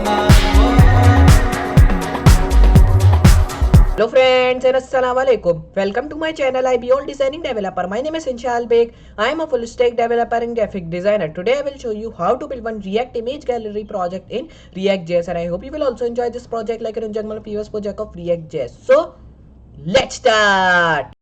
Hello friends and Assalamualaikum. Welcome to my channel IBOL Designing Developer. My name is Inshal Beg. I am a full stack developer and graphic designer. Today I will show you how to build one React image gallery project in React.js, and I hope you will also enjoy this project like an jungle previous project of React.js. So let's start.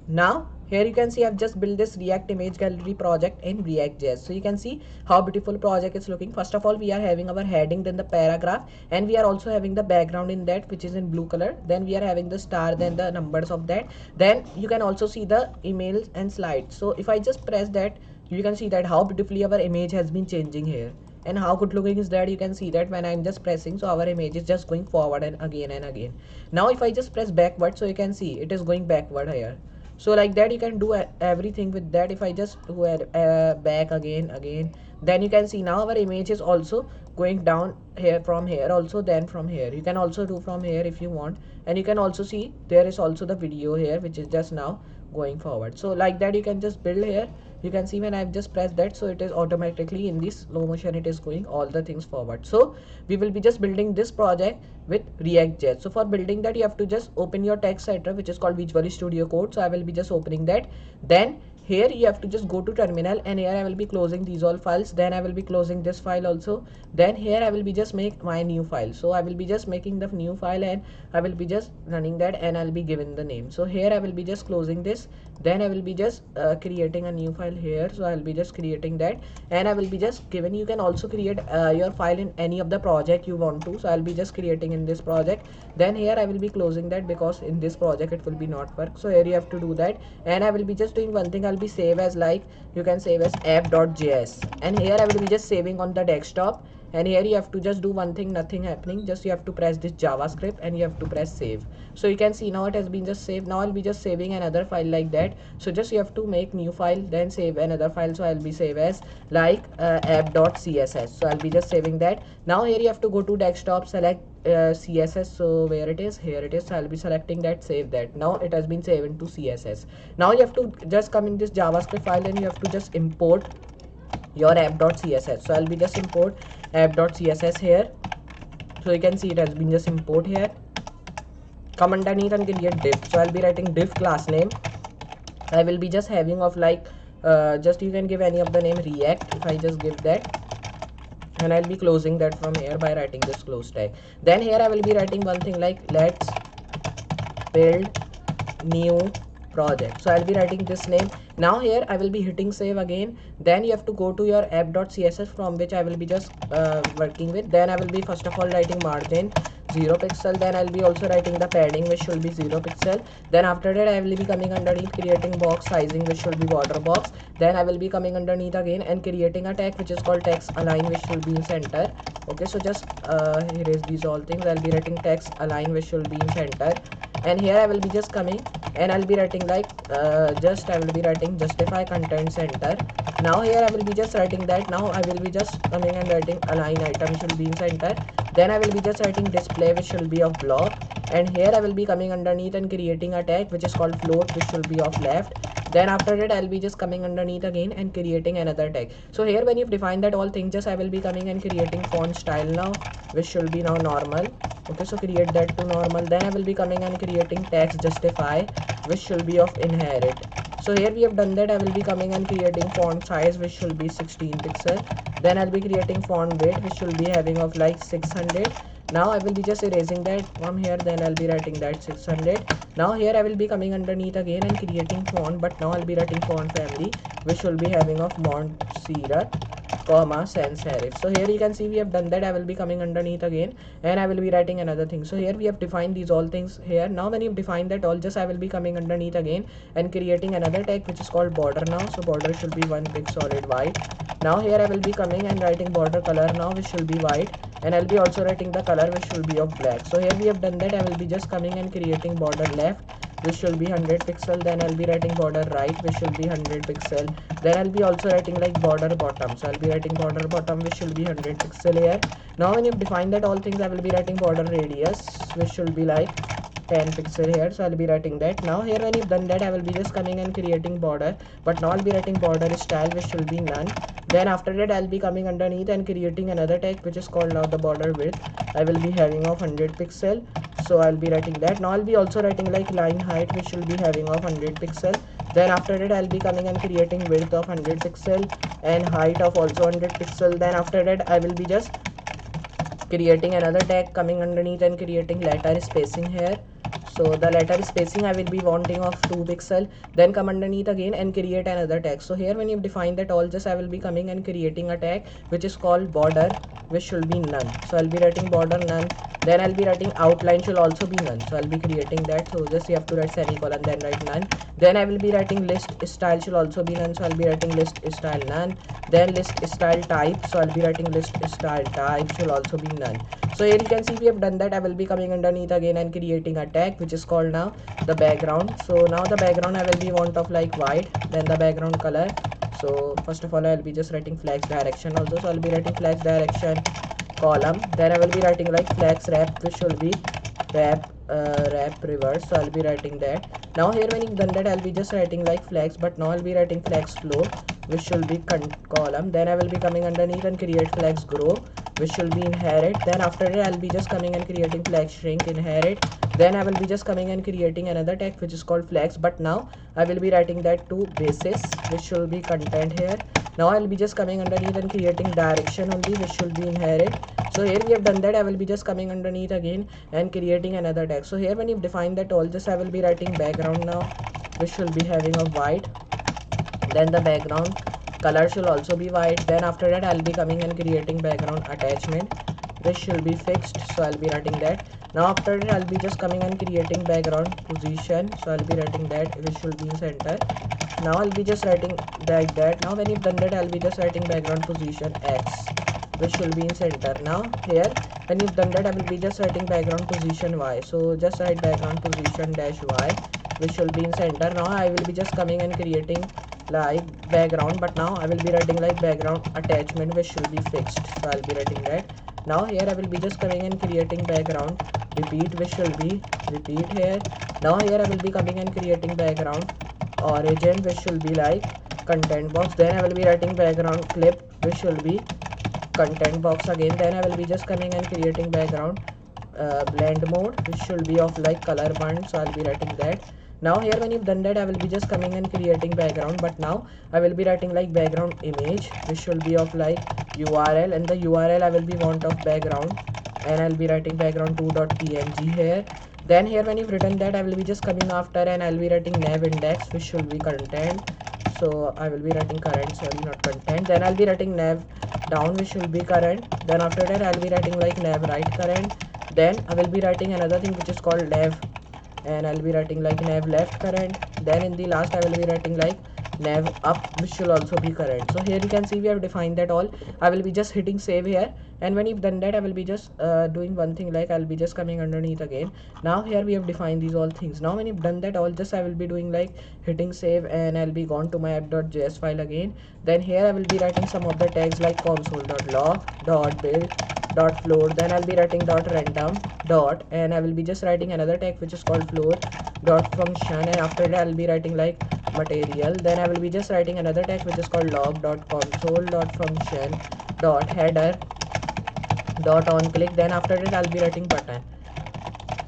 Now here you can see I've just built this React image gallery project in React.js. So you can see how beautiful project is looking. First of all, we are having our heading, then the paragraph, and we are also having the background in that, which is in blue color. Then we are having the star, then the numbers of that. Then you can also see the emails and slides. So if I just press that, you can see that how beautifully our image has been changing here, and how good looking is that. You can see that when I'm just pressing, so our image is just going forward and again and again. Now if I just press backward, so you can see it is going backward here. So like that you can do everything with that. If I just do back again, then you can see now our image is also going down here, from here also, then from here. You can also do from here if you want, and you can also see there is also the video here, which is just now going forward. So like that you can just build here. You can see when I've just pressed that, so it is automatically in this slow motion, it is going all the things forward. So we will be just building this project with React.js. So for building that, you have to just open your text editor, which is called Visual Studio Code. So I will be just opening that. Then here you have to just go to terminal, and here I will be closing these all files. Then I will be closing this file also. Then here I will be just make my new file. So I will be just making the new file, and I will be just running that, and I'll be given the name. So here I will be just closing this. Then I will be just creating a new file here. So I'll be just creating that, and I will be just given. You can also create your file in any of the project you want to. So I'll be just creating in this project. Then here I will be closing that, because in this project it will be not work. So here you have to do that, and I will be just doing one thing. I'll be save as, like, you can save as app.js, and here I will be just saving on the desktop. And here you have to just do one thing, nothing happening, just you have to press this JavaScript and you have to press save. So you can see now it has been just saved. Now I'll be just saving another file like that. So just you have to make new file, then save another file. So I'll be save as, like, app.css. So I'll be just saving that. Now here you have to go to desktop, select css. So where it is, here it is. So I'll be selecting that, save that. Now it has been saved into css. Now you have to just come in this JavaScript file, and you have to just import your app.css. So I'll be just import app.css here. So you can see it has been just import here. Come underneath and create div. So I'll be writing div class name. I will be just having of, like, just you can give any of the name React. If I just give that, and I'll be closing that from here by writing this close tag. Then here I will be writing one thing like, let's build new project. So I'll be writing this name. Now here I will be hitting save again. Then you have to go to your app.css, from which I will be just working with. Then I will be first of all writing margin 0 pixel. Then I'll be also writing the padding, which should be 0 pixel. Then after that I will be coming underneath, creating box sizing, which should be border box. Then I will be coming underneath again and creating a tag, which is called text align, which should be in center. Okay, so just erase these all things. I'll be writing text align, which should be in center. And here I will be just coming, and I'll be writing, like, just I will be writing justify content center. Now here I will be just writing that. Now I will be just coming and writing align item should be in center. Then I will be just writing display, which should be of block. And here I will be coming underneath and creating a tag, which is called float, which should be of left. Then after that I'll be just coming underneath again and creating another tag. So here when you've defined that all things, just I will be coming and creating font style now, which should be now normal. Okay, so create that to normal. Then I will be coming and creating text justify, which should be of inherit. So here we have done that. I will be coming and creating font size, which should be 16 pixel. Then I'll be creating font weight, which should be having of, like, 600. Now I will be just erasing that from here. Then I'll be writing that 600. Now here I will be coming underneath again and creating font, but now I'll be writing font family, which will be having of Montserrat, comma sans serif. So here you can see we have done that. I will be coming underneath again, and I will be writing another thing. So here we have defined these all things here. Now when you've defined that all, just I will be coming underneath again and creating another tag, which is called border now. So border should be one big solid white. Now here I will be coming and writing border color now, which should be white, and I'll be also writing the color, which should be of black. So here we have done that. I will be just coming and creating border left, which should be 100 pixel. Then I'll be writing border right, which should be 100 pixel. Then I'll be also writing, like, border bottom. So I'll be writing border bottom, which should be 100 pixel here. Now when you've defined that all things, I will be writing border radius, which should be, like, 10 pixel here, so I'll be writing that. Now here when you've done that, I will be just coming and creating border, but now I'll be writing border style, which will be none. Then after that, I'll be coming underneath and creating another tag which is called now the border width. I will be having of 100 pixel, so I'll be writing that. Now I'll be also writing like line height, which will be having of 100 pixel. Then after that, I'll be coming and creating width of 100 pixel and height of also 100 pixel. Then after that, I will be just creating another tag coming underneath and creating letter spacing here. So the letter spacing I will be wanting of 2 pixel. Then come underneath again and create another tag. So here when you define that all, just I will be coming and creating a tag which is called border, which should be none. So I'll be writing border none. Then I'll be writing outline should also be none, so I'll be creating that. So just you have to write semicolon, then write none. Then I will be writing list style should also be none, so I'll be writing list style none. Then list style type, so I'll be writing list style type should also be none. So here you can see we have done that. I will be coming underneath again and creating a tag which is called now the background. So now the background I will be want of like white. Then the background color, so first of all I'll be just writing flags direction also, so I'll be writing flags direction column. Then I will be writing like flags wrap, which will be wrap reverse, so I'll be writing that. Now here when you've done that, I'll be just writing like flags, but now I'll be writing flags flow, which will be column. Then I will be coming underneath and create flags grow, which will be inherit. Then after that, I'll be just coming and creating flag shrink inherit. Then I will be just coming and creating another tag which is called flags, but now I will be writing that to basis, which will be content here. Now I'll be just coming underneath and creating direction only, which should be inherit. So here we have done that. I will be just coming underneath again and creating another tag. So here when you've defined that all, just I will be writing background now, which will be having a white. Then the background color should also be white. Then after that, I'll be coming and creating background attachment, which should be fixed, so I'll be writing that. Now after that, I'll be just coming and creating background position, so I'll be writing that, which should be in center. Now I'll be just writing like that. Now when you've done that, I'll be just writing background position X, which will be in center. Now here when you've done that, I will be just writing background position Y, so just write background position dash Y, which will be in center. Now I will be just coming and creating like background, but now I will be writing like background attachment, which should be fixed, so I'll be writing that. Now here I will be just coming and creating background repeat, which will be repeat here. Now here I will be coming and creating background origin, which should be like content box. Then I will be writing background clip, which will be content box again. Then I will be just coming and creating background blend mode, which should be of like color band, so I'll be writing that. Now here when you've done that, I will be just coming and creating background, but now I will be writing like background image, which will be of like URL, and the URL I will be want of background, and I'll be writing background 2.png here. Then here when you've written that, I will be just coming after and I'll be writing nav index, which should be content, so I will be writing current, sorry, not content. Then I'll be writing nav down, which will be current. Then after that, I'll be writing like nav right current. Then I will be writing another thing which is called nav, and I'll be writing like nav left current. Then in the last I will be writing like nav up, which will also be current. So here you can see we have defined that all. I will be just hitting save here, and when you've done that, I will be just doing one thing, like I'll be just coming underneath again. Now here we have defined these all things. Now when you've done that all, just I will be doing like hitting save, and I'll be gone to my app.js file again. Then here I will be writing some of the tags like console.log, .build, .float. Then I'll be writing .random dot, and I will be just writing another tag which is called float .function, and after that I'll be writing like material. Then I will be just writing another tag which is called log.console.function .header .onClick. Then after that I'll be writing button.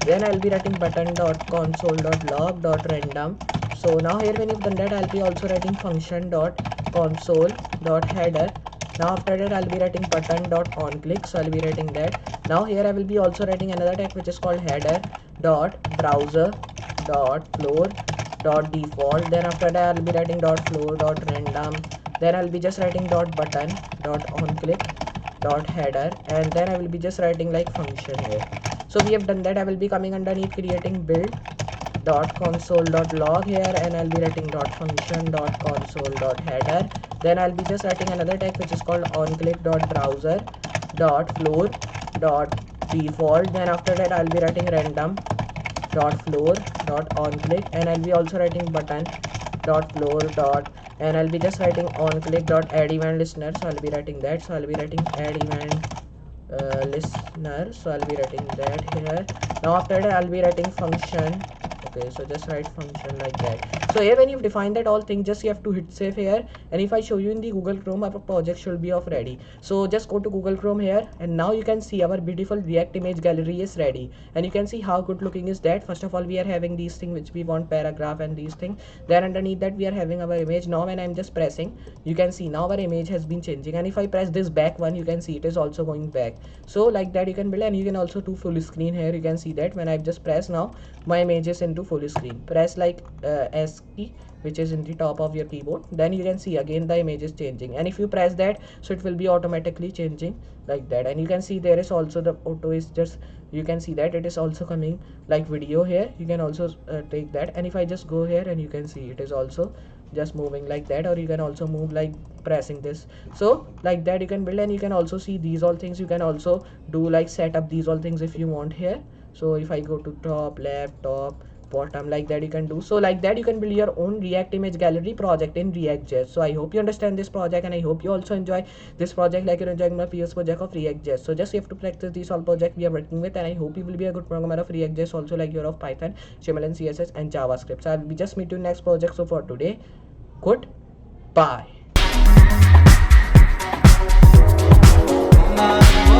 Then I'll be writing button.console.log.random. So now here when you've done that, I'll be also writing function.console.header. Now after that I'll be writing button.onClick, so I'll be writing that. Now here I will be also writing another tag which is called header.browser.floor.default. Then after that I'll be writing .floor.random. Then I'll be just writing .button.onClick.header, and then I will be just writing like function here. So we have done that. I will be coming underneath creating build.console.log here, and I'll be writing .function.console.header. Then I'll be just writing another tag which is called onClick.browser.floor.default. Then after that I'll be writing random.floor.onClick, and I'll be also writing button.floor. And I'll be just writing onClick.add event listener, so I'll be writing that. So I'll be writing add event listener. So I'll be writing that here. Now after that I'll be writing function. Okay, so just write function like that. So here when you've defined that all thing, just you have to hit save here. And if I show you in the Google Chrome, our project should be of ready. So just go to Google Chrome here, and now you can see our beautiful React image gallery is ready. And you can see how good looking is that. First of all, we are having these things which we want, paragraph and these things. Then underneath that we are having our image. Now when I'm just pressing, you can see now our image has been changing. And if I press this back one, you can see it is also going back. So like that you can build, and you can also do full screen here. You can see that when I've just pressed, now my image is into full screen. Press like S key, which is in the top of your keyboard, then you can see again the image is changing. And if you press that, so it will be automatically changing like that. And you can see there is also the auto is just, you can see that it is also coming like video here. You can also take that, and if I just go here, and you can see it is also just moving like that. Or you can also move like pressing this. So like that you can build, and you can also see these all things. You can also do like set up these all things if you want here. So if I go to top, left, top, bottom, like that you can do. So like that you can build your own React image gallery project in React.js. So I hope you understand this project, and I hope you also enjoy this project like you're enjoying my previous project of React.js. So just you have to practice these all projects we are working with, and I hope you will be a good programmer of React.js also, like you're of Python, HTML and CSS and JavaScript. So I'll be just meet you next project. So for today, goodbye.